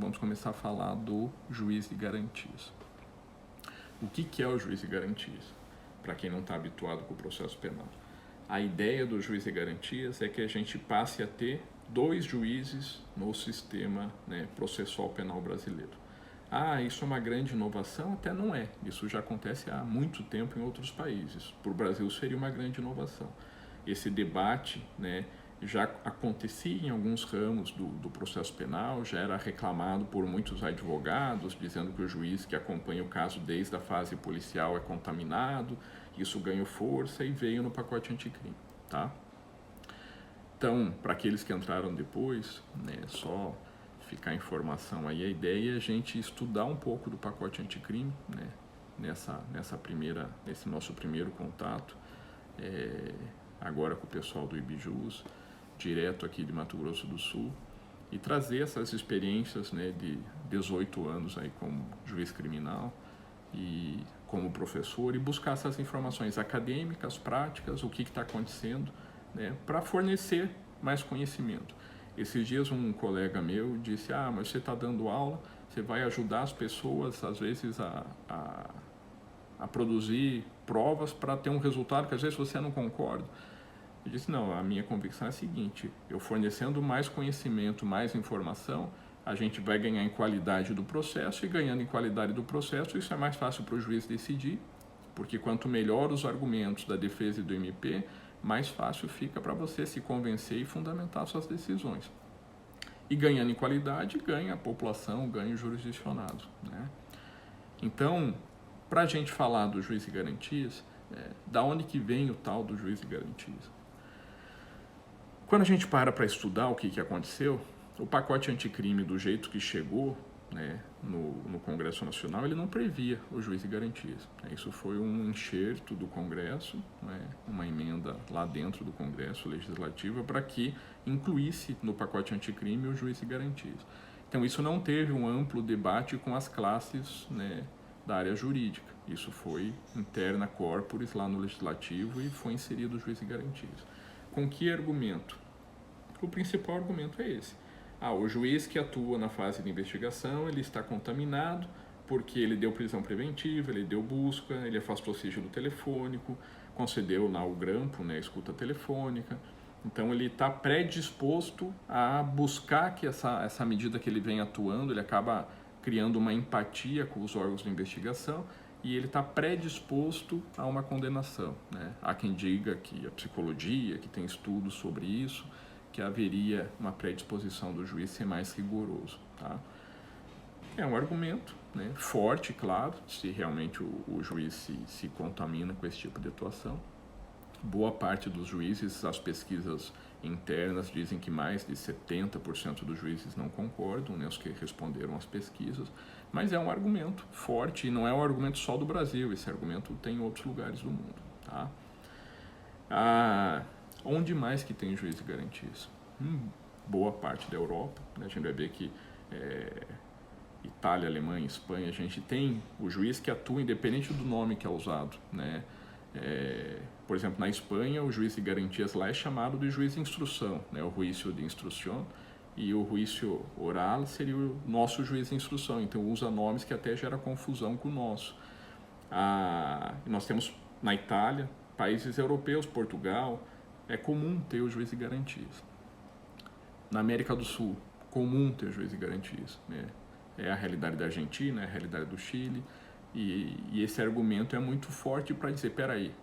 vamos começar a falar do juiz de garantias. O que é o juiz de garantias? Para quem não está habituado com o processo penal. A ideia do juiz de garantias é que a gente passe a ter 2 juízes no sistema, né, processual penal brasileiro. Isso é uma grande inovação? Até não é. Isso já acontece há muito tempo em outros países. Para o Brasil seria uma grande inovação. Esse debate, né, já acontecia em alguns ramos do processo penal, já era reclamado por muitos advogados, dizendo que o juiz que acompanha o caso desde a fase policial é contaminado. Isso ganhou força e veio no pacote anticrime, tá? Então, para aqueles que entraram depois, né, só ficar a informação aí, a ideia é a gente estudar um pouco do pacote anticrime, né, nesse nosso primeiro contato, agora com o pessoal do IBJUS, direto aqui de Mato Grosso do Sul, e trazer essas experiências, né, de 18 anos aí como juiz criminal e como professor, e buscar essas informações acadêmicas, práticas, o que está acontecendo, né, para fornecer mais conhecimento. Esses dias um colega meu disse, mas você está dando aula, você vai ajudar as pessoas, às vezes, a produzir provas para ter um resultado que às vezes você não concorda. Eu disse, não, a minha convicção é a seguinte, eu fornecendo mais conhecimento, mais informação, a gente vai ganhar em qualidade do processo, e ganhando em qualidade do processo, isso é mais fácil para o juiz decidir, porque quanto melhor os argumentos da defesa e do MP, mais fácil fica para você se convencer e fundamentar suas decisões. E ganhando em qualidade, ganha a população, ganha o jurisdicionado, né? Então, para a gente falar do juiz de garantias, da onde que vem o tal do juiz de garantias? Quando a gente para estudar o que aconteceu, o pacote anticrime do jeito que chegou, né, no Congresso Nacional, ele não previa o juiz de garantias. Isso foi um enxerto do Congresso, né, uma emenda lá dentro do Congresso Legislativo para que incluísse no pacote anticrime o juiz de garantias. Então isso não teve um amplo debate com as classes, né, da área jurídica. Isso foi interna corporis lá no Legislativo e foi inserido o juiz de garantias. Com que argumento? O principal argumento é esse. O juiz que atua na fase de investigação, ele está contaminado porque ele deu prisão preventiva, ele deu busca, ele afastou sigilo telefônico, concedeu lá o grampo, né, a escuta telefônica. Então ele está predisposto a buscar que essa medida que ele vem atuando, ele acaba criando uma empatia com os órgãos de investigação e ele está predisposto a uma condenação, né? Há quem diga que a psicologia, que tem estudos sobre isso, que haveria uma predisposição do juiz ser mais rigoroso, tá? É um argumento, né, forte, claro, se realmente o juiz se contamina com esse tipo de atuação. Boa parte dos juízes, as pesquisas internas dizem que mais de 70% dos juízes não concordam, né, os que responderam às pesquisas, mas é um argumento forte e não é um argumento só do Brasil, esse argumento tem em outros lugares do mundo, tá? Onde mais que tem juiz de garantias? Boa parte da Europa, né? A gente vai ver que Itália, Alemanha, Espanha, a gente tem o juiz que atua independente do nome que é usado, né? Por exemplo, na Espanha, o juiz de garantias lá é chamado de juiz de instrução, né? O juízo de instrução, e o juízo oral seria o nosso juiz de instrução, então usa nomes que até gera confusão com o nosso. Nós temos na Itália, países europeus, Portugal, é comum ter o juiz de garantias. Na América do Sul, comum ter juiz de garantias, né? É a realidade da Argentina, é a realidade do Chile, e esse argumento é muito forte para dizer, peraí,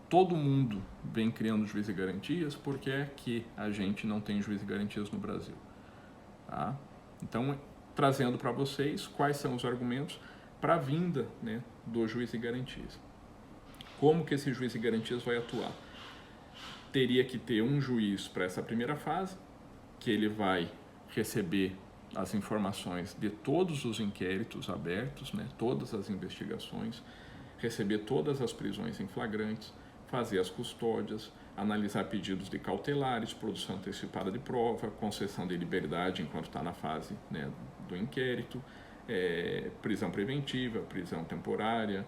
todo mundo vem criando juiz de garantias, por que é que a gente não tem juiz de garantias no Brasil? Tá? Então, trazendo para vocês quais são os argumentos para a vinda, né, do juiz de garantias. Como que esse juiz de garantias vai atuar? Teria que ter um juiz para essa primeira fase, que ele vai receber as informações de todos os inquéritos abertos, né, todas as investigações, receber todas as prisões em flagrantes, fazer as custódias, analisar pedidos de cautelares, produção antecipada de prova, concessão de liberdade enquanto está na fase, né, do inquérito, prisão preventiva, prisão temporária,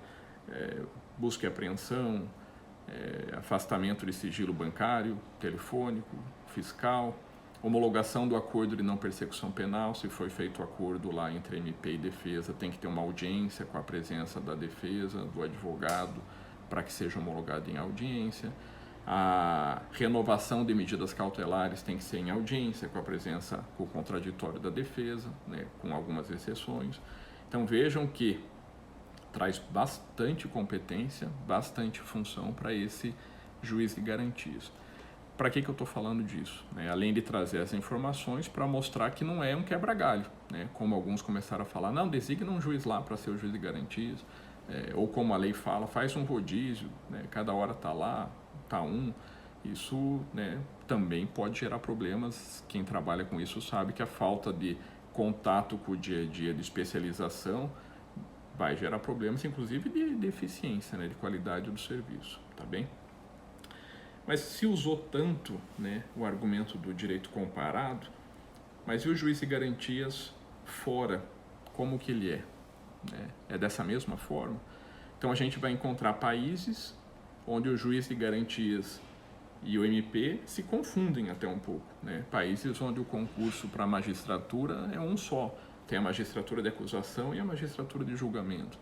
busca e apreensão, afastamento de sigilo bancário, telefônico, fiscal, Homologação do acordo de não persecução penal, se foi feito o acordo lá entre MP e defesa, tem que ter uma audiência com a presença da defesa, do advogado, para que seja homologado em audiência. A renovação de medidas cautelares tem que ser em audiência, com a presença, com o contraditório da defesa, né, com algumas exceções. Então vejam que traz bastante competência, bastante função para esse juiz de garantias. Para que eu estou falando disso? Além de trazer as informações para mostrar que não é um quebra-galho, como alguns começaram a falar, não, designa um juiz lá para ser o juiz de garantias, ou como a lei fala, faz um rodízio, cada hora está lá, está um. Isso também pode gerar problemas. Quem trabalha com isso sabe que a falta de contato com o dia a dia, de especialização, vai gerar problemas, inclusive de eficiência, de qualidade do serviço, tá bem? Mas se usou tanto o argumento do direito comparado, mas e o juiz de garantias fora, como que ele é? É dessa mesma forma? Então a gente vai encontrar países onde o juiz de garantias e o MP se confundem até um pouco. Países onde o concurso para a magistratura é um só, tem a magistratura de acusação e a magistratura de julgamento.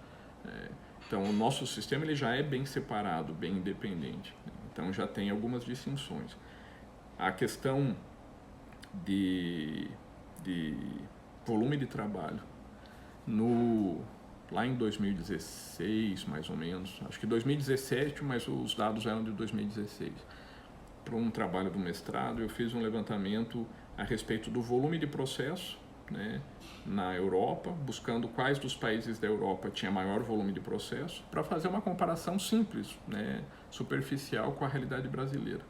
Então o nosso sistema ele já é bem separado, bem independente. Então já tem algumas distinções. A questão de volume de trabalho, lá em 2016, mais ou menos, acho que 2017, mas os dados eram de 2016, para um trabalho do mestrado, eu fiz um levantamento a respeito do volume de processo na Europa, buscando quais dos países da Europa tinha maior volume de processo, para fazer uma comparação simples, superficial com a realidade brasileira.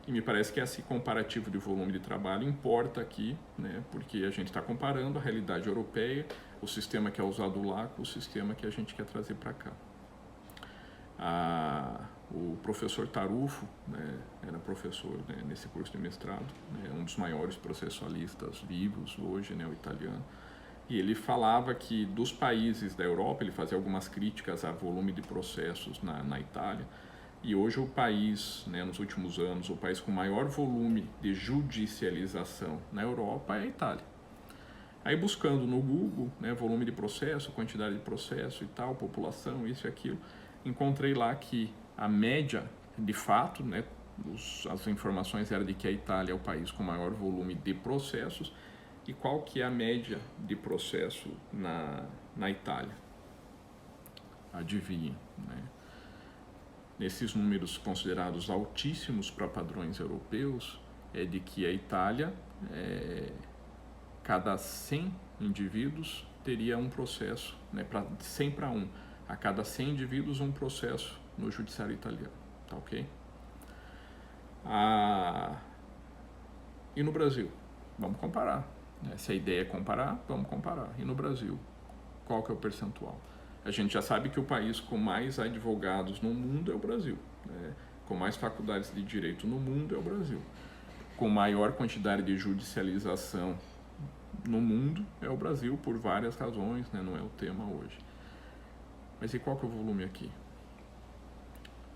E me parece que esse comparativo de volume de trabalho importa aqui, porque a gente está comparando a realidade europeia, o sistema que é usado lá com o sistema que a gente quer trazer para cá. O professor Tarufo, era professor nesse curso de mestrado, um dos maiores processualistas vivos hoje, o italiano, e ele falava que dos países da Europa, ele fazia algumas críticas ao volume de processos na Itália, e hoje o país, nos últimos anos, o país com maior volume de judicialização na Europa é a Itália. Aí buscando no Google, volume de processo, quantidade de processo e tal, população, isso e aquilo, encontrei lá que a média, de fato, as informações eram de que a Itália é o país com maior volume de processos. E qual que é a média de processo na Itália? Adivinha, Nesses números considerados altíssimos para padrões europeus, é de que a Itália, cada 100 indivíduos, teria um processo, para 100 para 1. A cada 100 indivíduos, um processo no judiciário italiano, tá ok? E no Brasil? Vamos comparar. Se a ideia é comparar, vamos comparar. E no Brasil, qual que é o percentual? A gente já sabe que o país com mais advogados no mundo é o Brasil. Com mais faculdades de direito no mundo é o Brasil. Com maior quantidade de judicialização no mundo é o Brasil, por várias razões, não é o tema hoje. Mas e qual que é o volume aqui?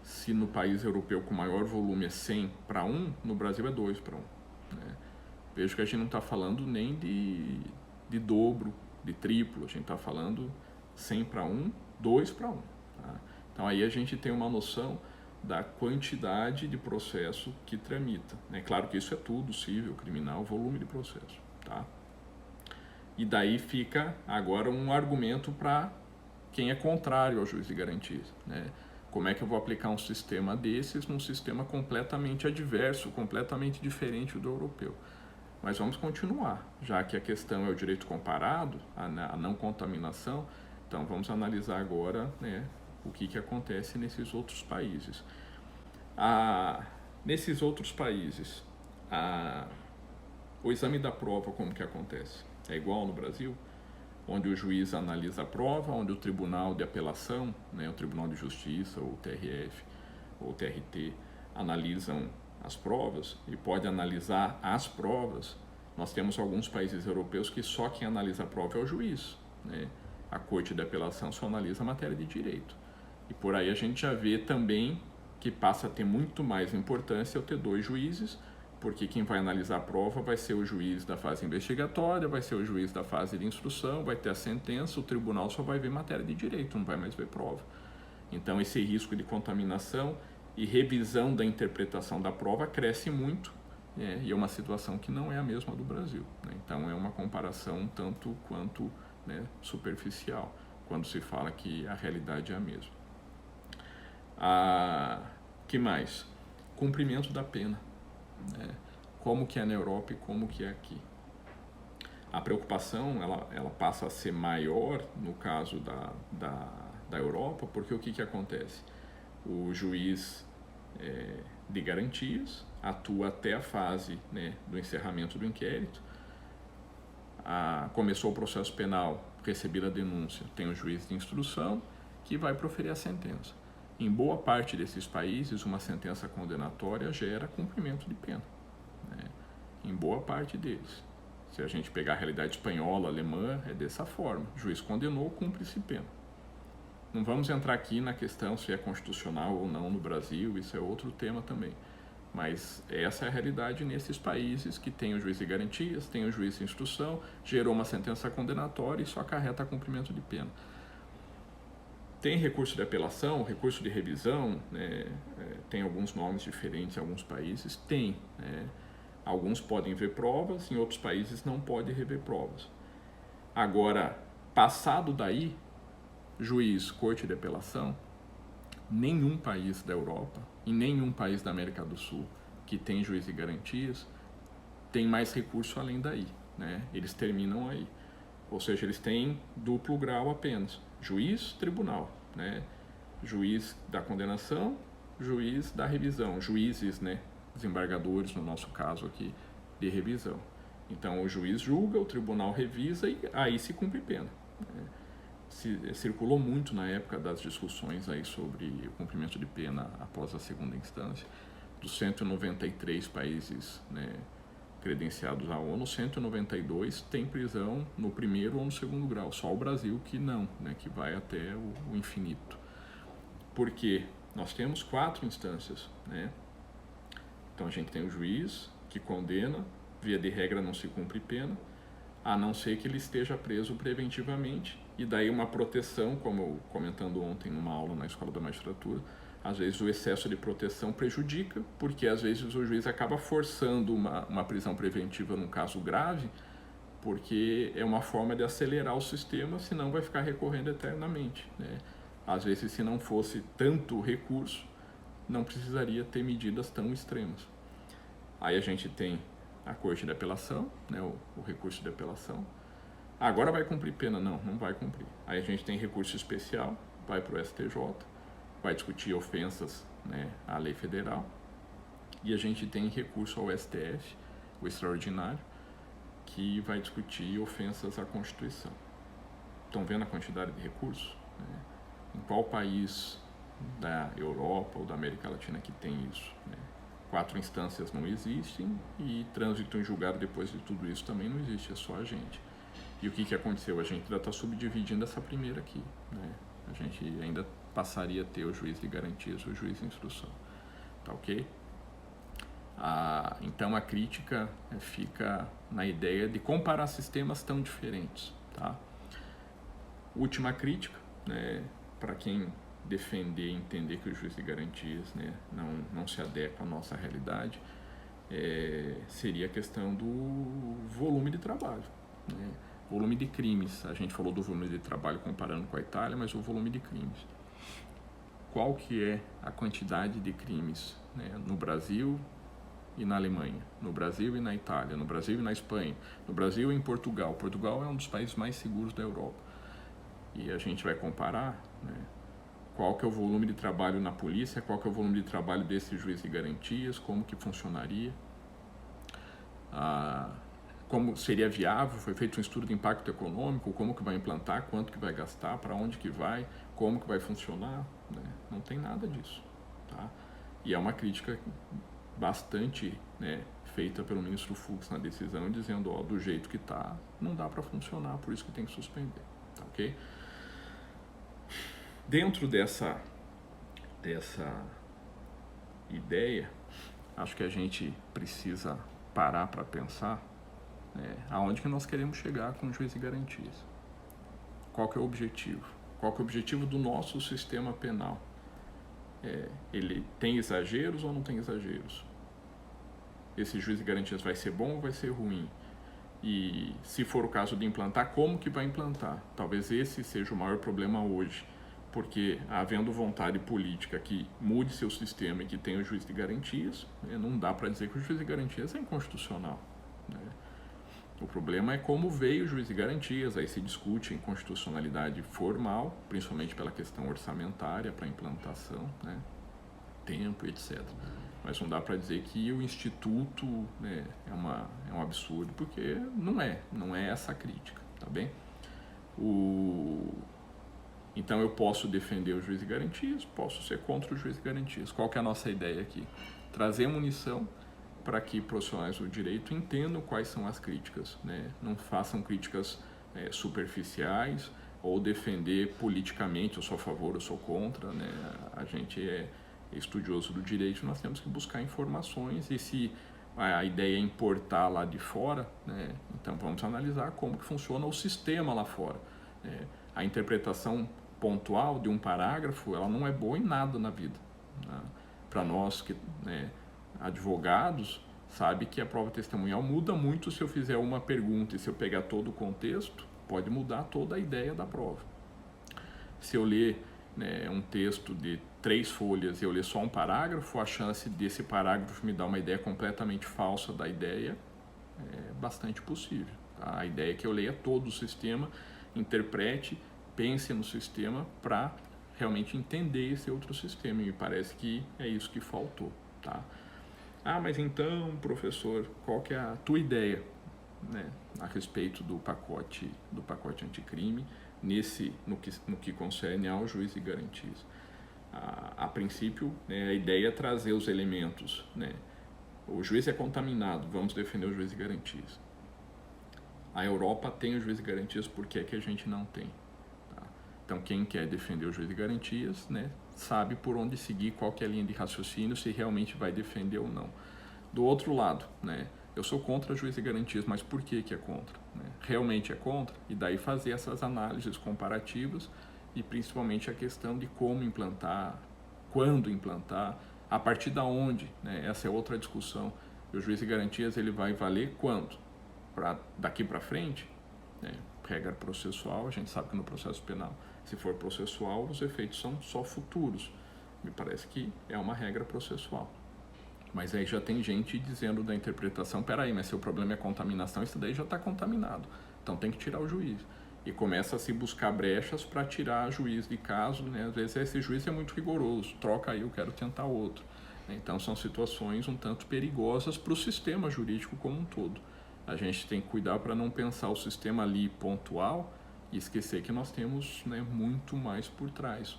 Se no país europeu com maior volume é 100 para 1, no Brasil é 2 para 1. Vejo que a gente não está falando nem de dobro, de triplo, a gente está falando 100 para 1, 2 para 1. Tá? Então aí a gente tem uma noção da quantidade de processo que tramita. Claro que isso é tudo, civil, criminal, volume de processo. Tá? E daí fica agora um argumento para quem é contrário ao juiz de garantias. Como é que eu vou aplicar um sistema desses num sistema completamente adverso, completamente diferente do europeu? Mas vamos continuar, já que a questão é o direito comparado, a não contaminação, então vamos analisar agora o que acontece nesses outros países. Nesses outros países, o exame da prova, como que acontece? É igual no Brasil? Onde o juiz analisa a prova, onde o tribunal de apelação, o Tribunal de Justiça, ou o TRF, ou o TRT, analisam as provas e pode analisar as provas. Nós temos alguns países europeus que só quem analisa a prova é o juiz. A Corte de Apelação só analisa a matéria de direito. E por aí a gente já vê também que passa a ter muito mais importância eu ter 2 juízes, porque quem vai analisar a prova vai ser o juiz da fase investigatória, vai ser o juiz da fase de instrução, vai ter a sentença, o tribunal só vai ver matéria de direito, não vai mais ver prova. Então esse risco de contaminação e revisão da interpretação da prova cresce muito, e é uma situação que não é a mesma do Brasil, né? Então é uma comparação um tanto quanto, né, superficial, quando se fala que a realidade é a mesma. Que mais? Cumprimento da pena, né? Como que é na Europa e como que é aqui. A preocupação ela passa a ser maior no caso da Europa, porque o que acontece? O juiz de garantias atua até a fase, né, do encerramento do inquérito. Começou o processo penal, receber a denúncia, tem o juiz de instrução que vai proferir a sentença. Em boa parte desses países, uma sentença condenatória gera cumprimento de pena, né? Em boa parte deles. Se a gente pegar a realidade espanhola, alemã, é dessa forma. O juiz condenou, cumpre-se pena. Não vamos entrar aqui na questão se é constitucional ou não no Brasil, isso é outro tema também. Mas essa é a realidade nesses países que tem o juiz de garantias, tem o juiz de instrução, gerou uma sentença condenatória e só acarreta cumprimento de pena. Tem recurso de apelação, recurso de revisão, né? Tem alguns nomes diferentes em alguns países, tem. Alguns podem ver provas, em outros países não podem rever provas. Agora, passado daí, juiz, corte de apelação, nenhum país da Europa e nenhum país da América do Sul que tem juiz de garantias tem mais recurso além daí, né? Eles terminam aí. Ou seja, eles têm duplo grau apenas. Juiz, tribunal, né? Juiz da condenação, juiz da revisão. Juízes, né? Desembargadores, no nosso caso aqui, de revisão. Então, o juiz julga, o tribunal revisa e aí se cumpre pena, né? Circulou muito na época das discussões aí sobre o cumprimento de pena após a segunda instância. Dos 193 países, né, credenciados à ONU, 192 tem prisão no primeiro ou no segundo grau. Só o Brasil que não, né, que vai até o infinito. Por quê? Nós temos 4 instâncias, né? Então a gente tem o juiz que condena, via de regra não se cumpre pena, a não ser que ele esteja preso preventivamente, e daí uma proteção, como eu comentando ontem numa aula na Escola da Magistratura, às vezes o excesso de proteção prejudica, porque às vezes o juiz acaba forçando uma prisão preventiva num caso grave, porque é uma forma de acelerar o sistema, senão vai ficar recorrendo eternamente, né? Às vezes, se não fosse tanto recurso, não precisaria ter medidas tão extremas. Aí a gente tem a corte de apelação, né, o recurso de apelação. Agora vai cumprir pena? Não, não vai cumprir. Aí a gente tem recurso especial, vai para o STJ, vai discutir ofensas, né, à lei federal. E a gente tem recurso ao STF, o extraordinário, que vai discutir ofensas à Constituição. Estão vendo a quantidade de recursos, né? Em qual país da Europa ou da América Latina que tem isso, né? 4 instâncias não existem e trânsito em julgado depois de tudo isso também não existe, é só a gente. E o que aconteceu? A gente ainda está subdividindo essa primeira aqui, né? A gente ainda passaria a ter o juiz de garantias e o juiz de instrução, tá ok? Então a crítica fica na ideia de comparar sistemas tão diferentes, tá? Última crítica, né, para quem defender e entender que o juiz de garantias, né, não se adequa à nossa realidade, seria a questão do volume de trabalho, né? Volume de crimes, a gente falou do volume de trabalho comparando com a Itália, mas o volume de crimes. Qual que é a quantidade de crimes, né, no Brasil e na Alemanha, no Brasil e na Itália, no Brasil e na Espanha, no Brasil e em Portugal? Portugal é um dos países mais seguros da Europa. E a gente vai comparar, né, qual que é o volume de trabalho na polícia, qual que é o volume de trabalho desse juiz de garantias, como que funcionaria, como seria viável, foi feito um estudo de impacto econômico, como que vai implantar, quanto que vai gastar, para onde que vai, como que vai funcionar, né? Não tem nada disso, tá? E é uma crítica bastante, né, feita pelo ministro Fux na decisão, dizendo, ó, do jeito que tá, não dá para funcionar, por isso que tem que suspender, tá ok? Dentro dessa ideia, acho que a gente precisa parar para pensar aonde que nós queremos chegar com o juiz de garantias. Qual que é o objetivo? Qual que é o objetivo do nosso sistema penal? Ele tem exageros ou não tem exageros? Esse juiz de garantias vai ser bom ou vai ser ruim? E se for o caso de implantar, como que vai implantar? Talvez esse seja o maior problema hoje, porque havendo vontade política que mude seu sistema e que tenha o juiz de garantias, não dá para dizer que o juiz de garantias é inconstitucional. O problema é como veio o juiz de garantias, aí se discute inconstitucionalidade formal, principalmente pela questão orçamentária para implantação, tempo, etc. Mas não dá para dizer que o instituto é um absurdo, porque não é essa a crítica, tá bem? Então eu posso defender o juiz de garantias, posso ser contra o juiz de garantias. Qual que é a nossa ideia aqui? Trazer munição para que profissionais do direito entendam quais são as críticas, não façam críticas superficiais ou defender politicamente, eu sou a favor, eu sou contra, A gente é estudioso do direito, nós temos que buscar informações, e se a ideia é importar lá de fora, então vamos analisar como que funciona o sistema lá fora. A interpretação pontual de um parágrafo, ela não é boa em nada na vida. Para nós que advogados, sabe que a prova testemunhal muda muito se eu fizer uma pergunta, e se eu pegar todo o contexto, pode mudar toda a ideia da prova. Se eu ler um texto de 3 folhas e eu ler só um parágrafo, a chance desse parágrafo me dar uma ideia completamente falsa da ideia é bastante possível. Tá? A ideia é que eu leia todo o sistema, interprete, pense no sistema para realmente entender esse outro sistema, e me parece que é isso que faltou. Tá? Mas então, professor, qual que é a tua ideia a respeito do pacote anticrime no que concerne ao juiz de garantias? A princípio, a ideia é trazer os elementos. O juiz é contaminado, vamos defender o juiz de garantias. A Europa tem o juiz de garantias, por que a gente não tem? Tá? Então, quem quer defender o juiz de garantias, sabe por onde seguir, qual que é a linha de raciocínio, se realmente vai defender ou não. Do outro lado, eu sou contra o juiz de garantias, mas por que é contra? Realmente é contra? E daí fazer essas análises comparativas, e principalmente a questão de como implantar, quando implantar, a partir da onde, essa é outra discussão. O juiz de garantias ele vai valer quando? Daqui para frente? Regra processual, a gente sabe que no processo penal, se for processual, os efeitos são só futuros. Me parece que é uma regra processual. Mas aí já tem gente dizendo da interpretação, peraí, mas se o problema é contaminação, isso daí já está contaminado, então tem que tirar o juiz. E começa a se buscar brechas para tirar juiz de caso, Às vezes esse juiz é muito rigoroso, troca aí, eu quero tentar outro. Então são situações um tanto perigosas para o sistema jurídico como um todo. A gente tem que cuidar para não pensar o sistema ali pontual e esquecer que nós temos muito mais por trás.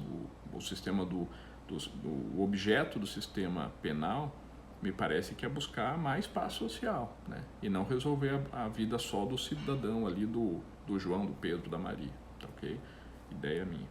O sistema o objeto do sistema penal, me parece que é buscar mais paz social, e não resolver a vida só do cidadão ali, do João, do Pedro, da Maria, tá ok? Ideia minha.